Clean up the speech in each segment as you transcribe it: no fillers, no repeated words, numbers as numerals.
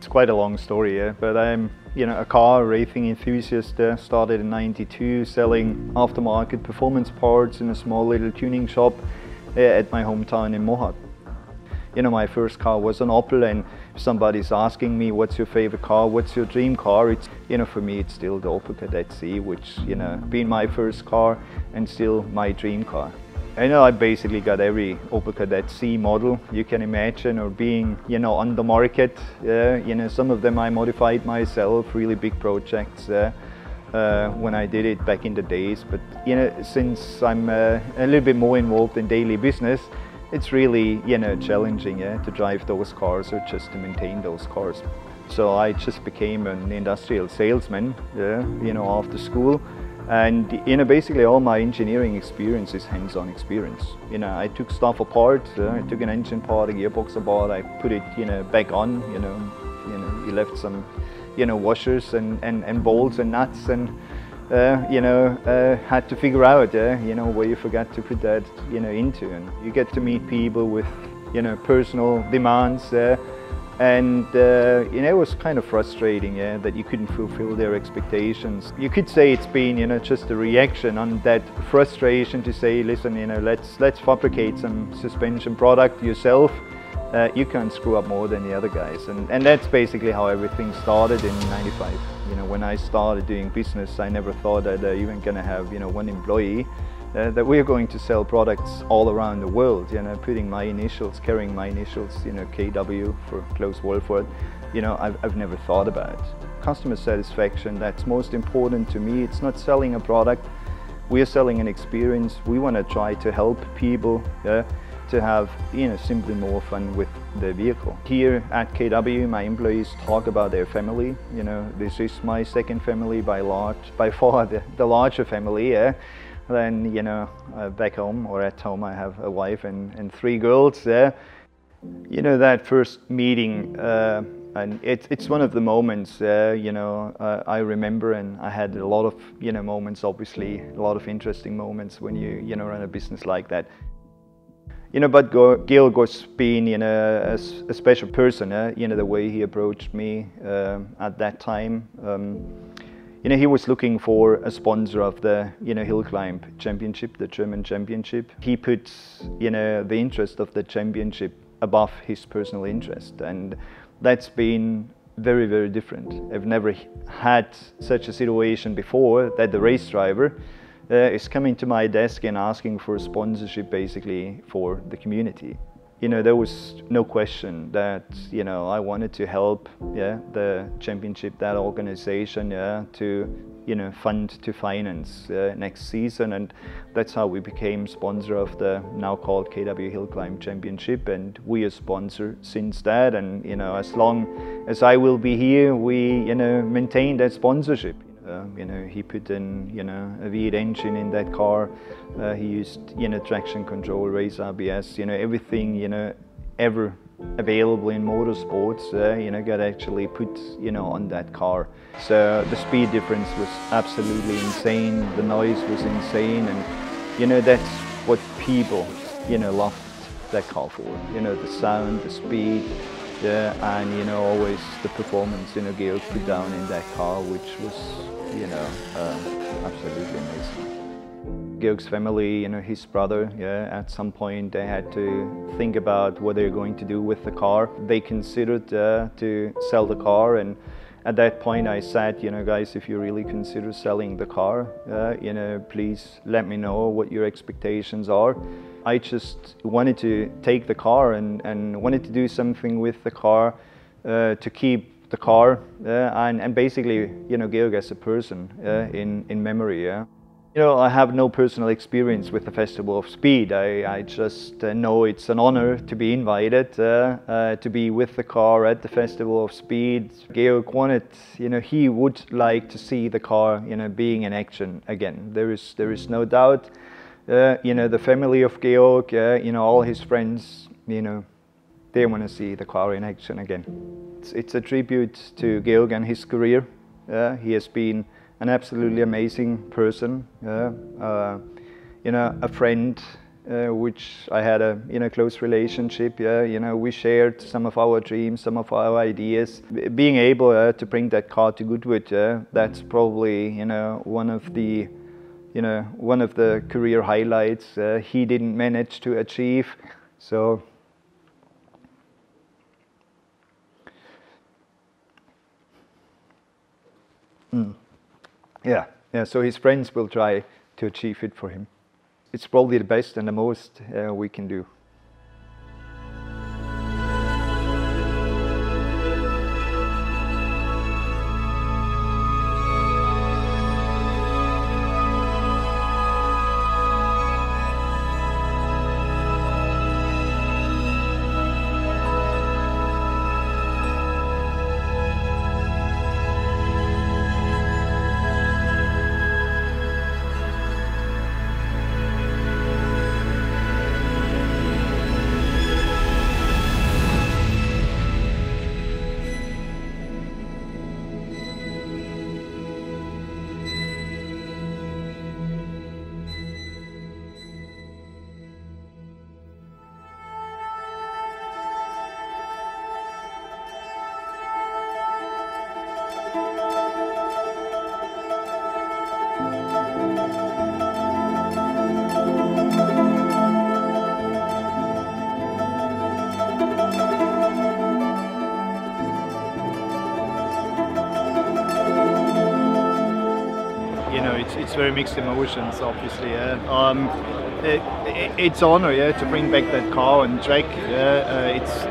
It's quite a long story, yeah, but I'm, a car racing enthusiast. Started in '92 selling aftermarket performance parts in a small little tuning shop at my hometown in Mohat. My first car was an Opel, and if somebody's asking me, what's your favorite car, what's your dream car, it's, for me it's still the Opel Kadett C, which, being my first car and still my dream car. I basically got every Opel Kadett C model you can imagine or being, on the market. Some of them I modified myself, really big projects when I did it back in the days. But, since I'm a little bit more involved in daily business, it's really, challenging to drive those cars or just to maintain those cars. So I just became an industrial salesman, after school. And basically all my engineering experience is hands-on experience. I took stuff apart, I took an engine part, a gearbox apart, I put it back on, you left some washers and bolts and nuts, and had to figure out where you forgot to put that into. And you get to meet people with personal demands, and it was kind of frustrating, that you couldn't fulfill their expectations. You could say it's been just a reaction on that frustration to say, listen, let's fabricate some suspension product yourself. You can't screw up more than the other guys, and that's basically how everything started in '95. When I started doing business, I never thought that even gonna have one employee. That we're going to sell products all around the world, putting my initials, carrying my initials, KW for Close Wolford, I've never thought about it. Customer satisfaction, that's most important to me. It's not selling a product, we're selling an experience. We want to try to help people to have, simply more fun with the vehicle. Here at KW, my employees talk about their family. This is my second family by far the larger family. Then, back home or at home, I have a wife and 3 girls. That first meeting, and it's one of the moments, I remember, and I had a lot of, moments, obviously, a lot of interesting moments when you, run a business like that. But Georg was being, a special person, the way he approached me at that time. He was looking for a sponsor of the, hill climb championship, the German championship. He put, the interest of the championship above his personal interest, and that's been very, very different. I've never had such a situation before that the race driver is coming to my desk and asking for a sponsorship basically for the community. There was no question that, I wanted to help, the championship, that organization, to, fund, to finance next season, and that's how we became sponsor of the now called KW Hill Climb Championship, and we are sponsor since that. And as long as I will be here, we maintain that sponsorship. He put in, a V8 engine in that car. He used, traction control, race ABS, everything, ever available in motorsports, got actually put, on that car. So the speed difference was absolutely insane. The noise was insane, and, that's what people, loved that car for. The sound, the speed. And always the performance Georg put down in that car, which was absolutely amazing. Georg's family, his brother, at some point they had to think about what they're going to do with the car. They considered to sell the car, and at that point I said, guys, if you really consider selling the car, please let me know what your expectations are. I just wanted to take the car and wanted to do something with the car to keep the car and basically, Georg as a person in memory. I have no personal experience with the Festival of Speed. I just know it's an honor to be invited to be with the car at the Festival of Speed. Georg wanted, he would like to see the car, being in action again. There is no doubt. The family of Georg, all his friends, they want to see the car in action again. It's a tribute to Georg and his career. He has been an absolutely amazing person, a friend, which I had a close relationship. Yeah, we shared some of our dreams, some of our ideas. Being able to bring that car to Goodwood, that's probably one of the career highlights he didn't manage to achieve. So. Yeah, so his friends will try to achieve it for him. It's probably the best and the most we can do. It's very mixed emotions, obviously. It's honor, to bring back that car on track.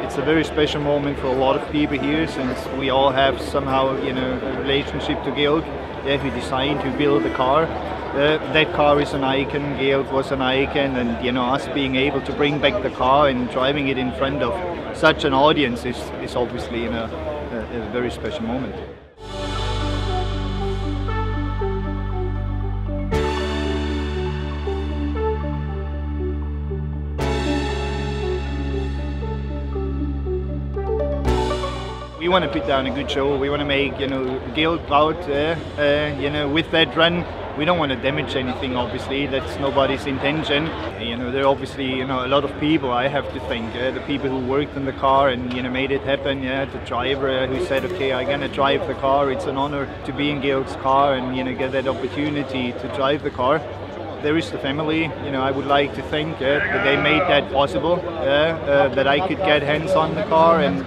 It's a very special moment for a lot of people here, since we all have somehow a relationship to Georg, who designed, who built the car. That car is an icon. Georg was an icon, and us being able to bring back the car and driving it in front of such an audience is obviously a very special moment. We want to put down a good show. We want to make Georg proud. With that run, we don't want to damage anything. Obviously, that's nobody's intention. There are obviously a lot of people I have to thank. The people who worked in the car and made it happen. The driver who said, "Okay, I'm gonna drive the car. It's an honor to be in Georg's car and get that opportunity to drive the car." There is the family, I would like to thank that they made that possible, that I could get hands on the car, and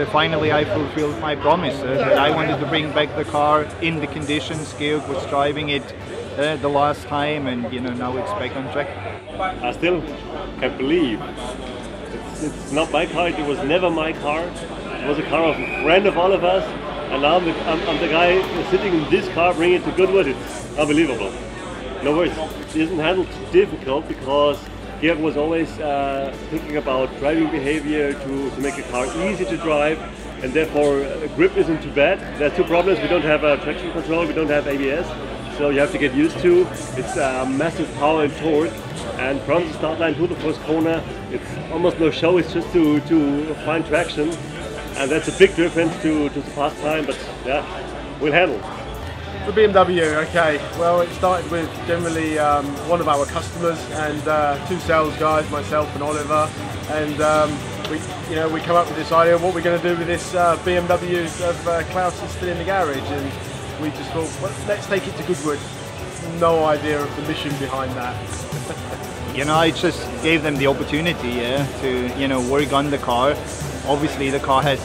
finally I fulfilled my promise that I wanted to bring back the car in the conditions Georg was driving it the last time, and now it's back on track. I still can't believe it's not my car. It was never my car. It was a car of a friend of all of us, and now I'm the guy sitting in this car bringing it to Goodwood. It's unbelievable. No worries. It isn't handled difficult because Georg was always thinking about driving behavior to make a car easy to drive, and therefore grip isn't too bad. There are two problems. We don't have traction control, we don't have ABS, so you have to get used to. It's massive power and torque, and from the start line to the first corner, it's almost no show. It's just to find traction, and that's a big difference to the past time, but yeah, we'll handle. For BMW, okay, well, it started with generally one of our customers and two sales guys, myself and Oliver, and we come up with this idea of what we're going to do with this BMW of Klaus is still in the garage, and we just thought, well, let's take it to Goodwood. No idea of the mission behind that. I just gave them the opportunity to work on the car. Obviously the car has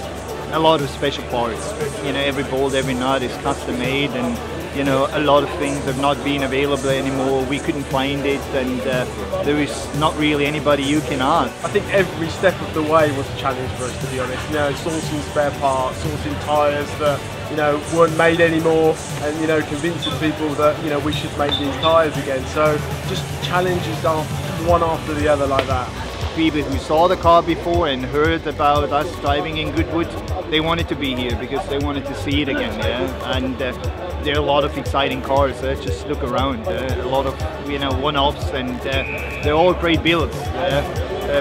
a lot of special parts. Every bolt, every nut is custom made, and a lot of things have not been available anymore. We couldn't find it, and there is not really anybody you can ask. I think every step of the way was a challenge for us, to be honest. Sourcing spare parts, sourcing tyres that weren't made anymore, and convincing people that we should make these tyres again. So just challenges one after the other like that. People who saw the car before and heard about us driving in Goodwood, they wanted to be here because they wanted to see it again. And there are a lot of exciting cars. Just look around. A lot of one-offs, and they're all great builds.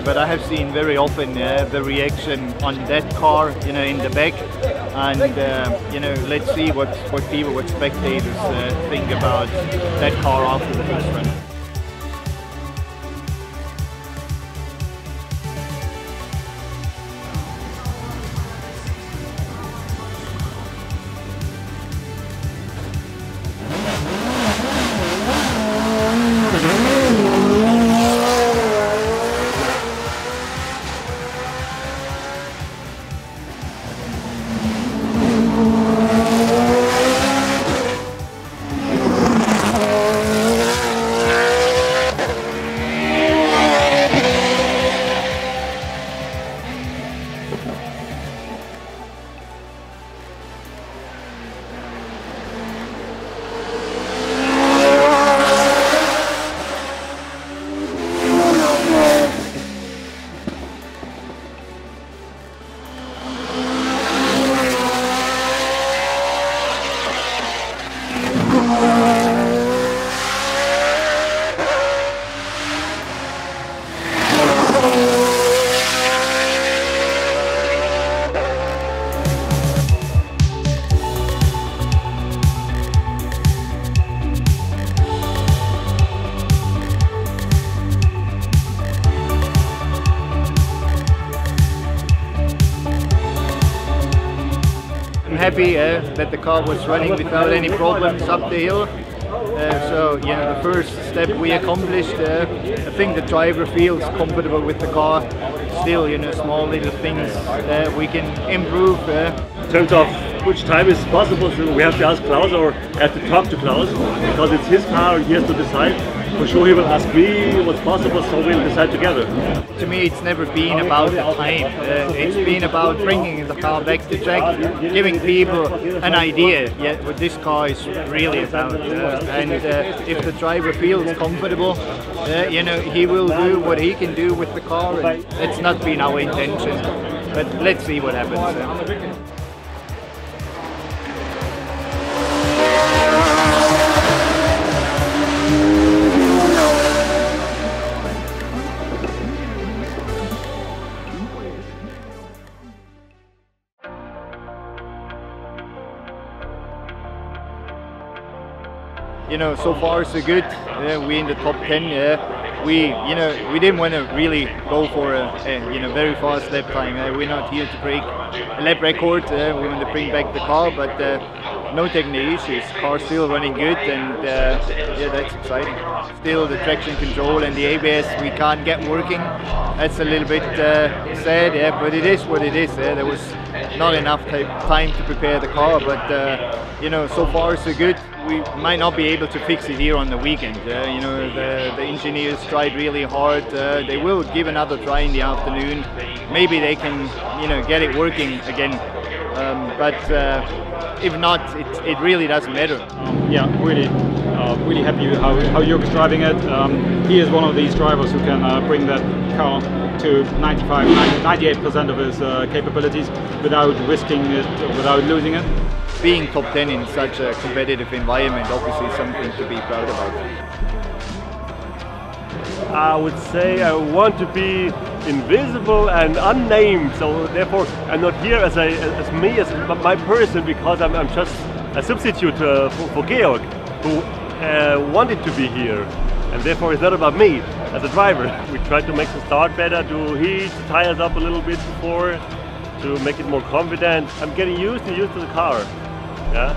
But I have seen very often the reaction on that car, in the back, and let's see what spectators think about that car after the first run. happy that the car was running without any problems up the hill. So the first step we accomplished. I think the driver feels comfortable with the car. Still, small little things we can improve. In terms of which time is possible, so we have to ask Klaus or have to talk to Klaus because it's his car and he has to decide. For sure he will ask me what's possible, so we'll decide together. To me it's never been about the time, it's been about bringing the car back to track, giving people an idea what this car is really about. And if the driver feels comfortable, he will do what he can do with the car, and it's not been our intention, but let's see what happens. So far so good. We in the top 10. We didn't want to really go for a very fast lap time. We're not here to break a lap record. We want to bring back the car, but no technical issues. Car's still running good, and that's exciting. Still, the traction control and the ABS we can't get working. That's a little bit sad, but it is what it is. There was not enough time to prepare the car, but so far so good. We might not be able to fix it here on the weekend. The engineers tried really hard. They will give another try in the afternoon. Maybe they can, get it working again. But if not, it really doesn't matter. Yeah, really happy how Jürgen's driving it. He is one of these drivers who can bring that car to 98% of his capabilities without risking it, without losing it. Being top 10 in such a competitive environment, obviously something to be proud about. I would say I want to be invisible and unnamed, so therefore I'm not here as my person, because I'm just a substitute for Georg, who wanted to be here, and therefore it's not about me as a driver. We tried to make the start better, to heat the tires up a little bit before, to make it more confident. I'm getting used to the car. Yeah.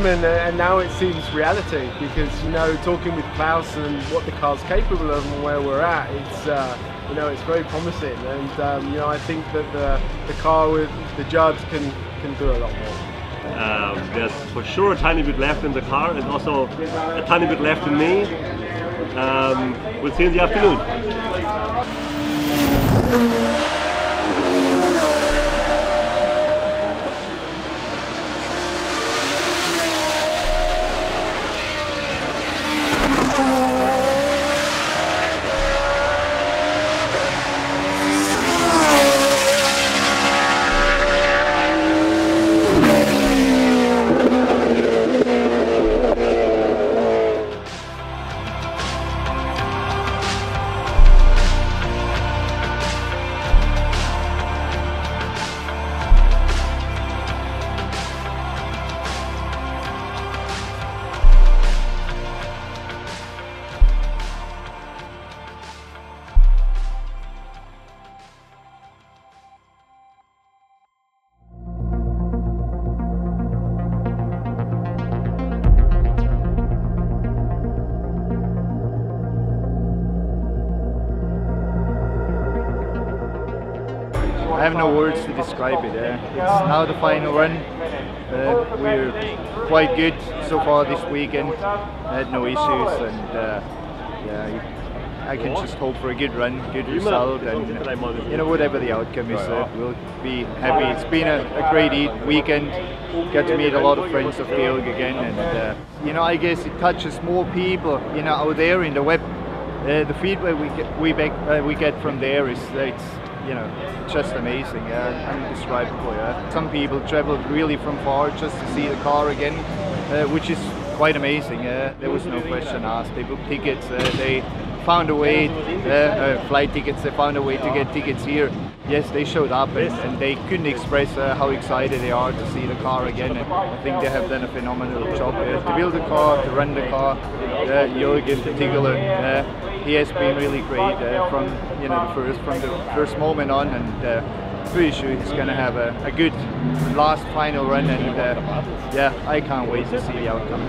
And now it seems reality, because talking with Klaus and what the car's capable of and where we're at, it's it's very promising, and I think that the car with the Judd can do a lot more. There's for sure a tiny bit left in the car, and also a tiny bit left in me. We'll see in the afternoon. I have no words to describe it. It's now the final run. We're quite good so far this weekend. I had no issues, and I can just hope for a good run, good result, and whatever the outcome is, we'll be happy. It's been a great weekend. Got to meet a lot of friends of Georg again, and I guess it touches more people out there in the web. The feedback we get from there is you know, just amazing, undescribable. Some people traveled really from far just to see the car again, which is quite amazing. There was no question asked. They booked tickets, they found a way, flight tickets, they found a way to get tickets here. Yes, they showed up and they couldn't express how excited they are to see the car again. And I think they have done a phenomenal job to build the car, to run the car. Jörg in particular, he has been really great from the first moment on, and pretty sure he's going to have a good last final run. And yeah, I can't wait to see the outcome.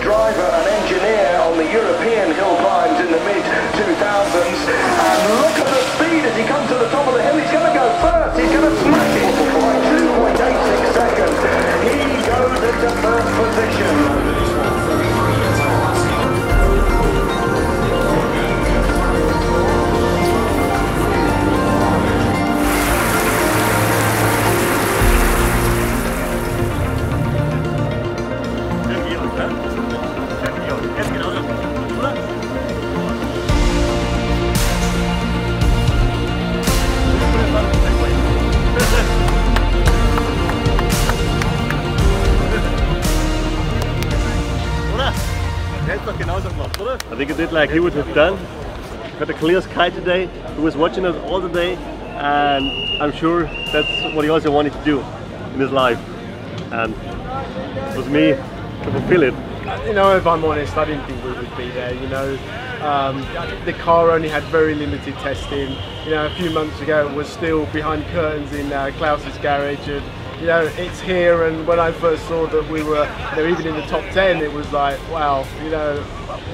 Driver and engineer on the European hill climbs in the mid-2000s, and look at the speed as he comes to the top of the hill. He's going to go first, he's going to smash it by 2.86 seconds. He goes into first position. I think he did like he would have done. Got a clear sky today. He was watching us all the day, and I'm sure that's what he also wanted to do in his life. And it was me to fulfill it. You know, if I'm honest, I didn't think we would be there. You know, the car only had very limited testing. You know, a few months ago it was still behind curtains in Klaus's garage, and you know, it's here. And when I first saw that we were, you know, even in the top 10, it was like, wow, you know,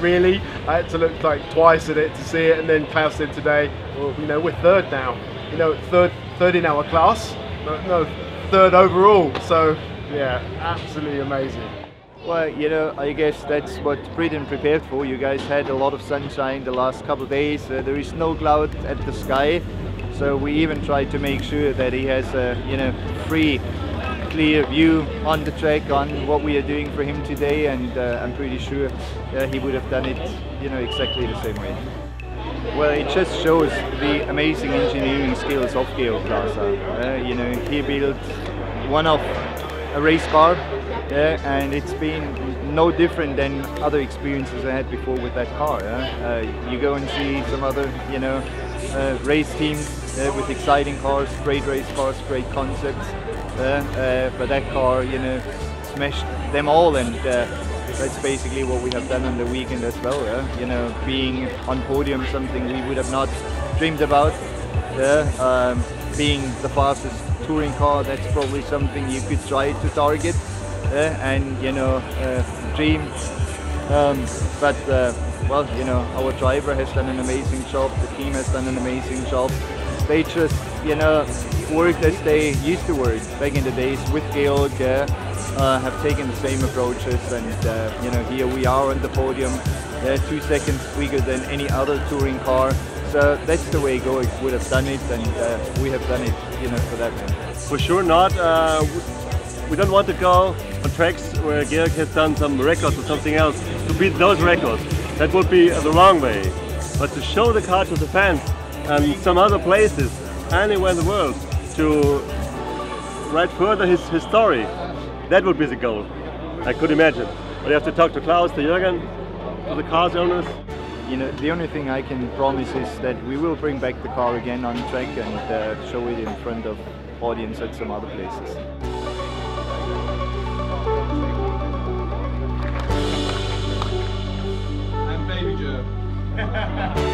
really? I had to look like twice at it to see it. And then Klaus said today, well, you know, we're third now. You know, third in our class, no, third overall. So yeah, absolutely amazing. Well, you know, I guess that's what Britain prepared for. You guys had a lot of sunshine the last couple of days. There is no cloud at the sky, so we even tried to make sure that he has a, you know, free, clear view on the track on what we are doing for him today, and I'm pretty sure he would have done it, you know, exactly the same way. Well, it just shows the amazing engineering skills of Georg Klauser. You know, he built one of a race car, and it's been no different than other experiences I had before with that car. You go and see some other, you know, race teams with exciting cars, great race cars, great concepts. But that car, you know, smashed them all, and that's basically what we have done on the weekend as well. You know, being on podium, something we would have not dreamed about. Being the fastest touring car, that's probably something you could try to target and, you know, dream. Well, you know, our driver has done an amazing job. The team has done an amazing job. They just, you know, worked as they used to work back in the days with Georg, have taken the same approaches, and you know, here we are on the podium, 2 seconds quicker than any other touring car. So that's the way Georg would have done it, and we have done it, you know, for that man. For sure not. We don't want to go on tracks where Georg has done some records or something else to beat those records. That would be the wrong way. But to show the car to the fans and some other places, anywhere in the world, to write further his story, that would be the goal. I could imagine. But you have to talk to Klaus, to Jürgen, to the car's owners? You know, the only thing I can promise is that we will bring back the car again on track and show it in front of audience at some other places. And baby Joe.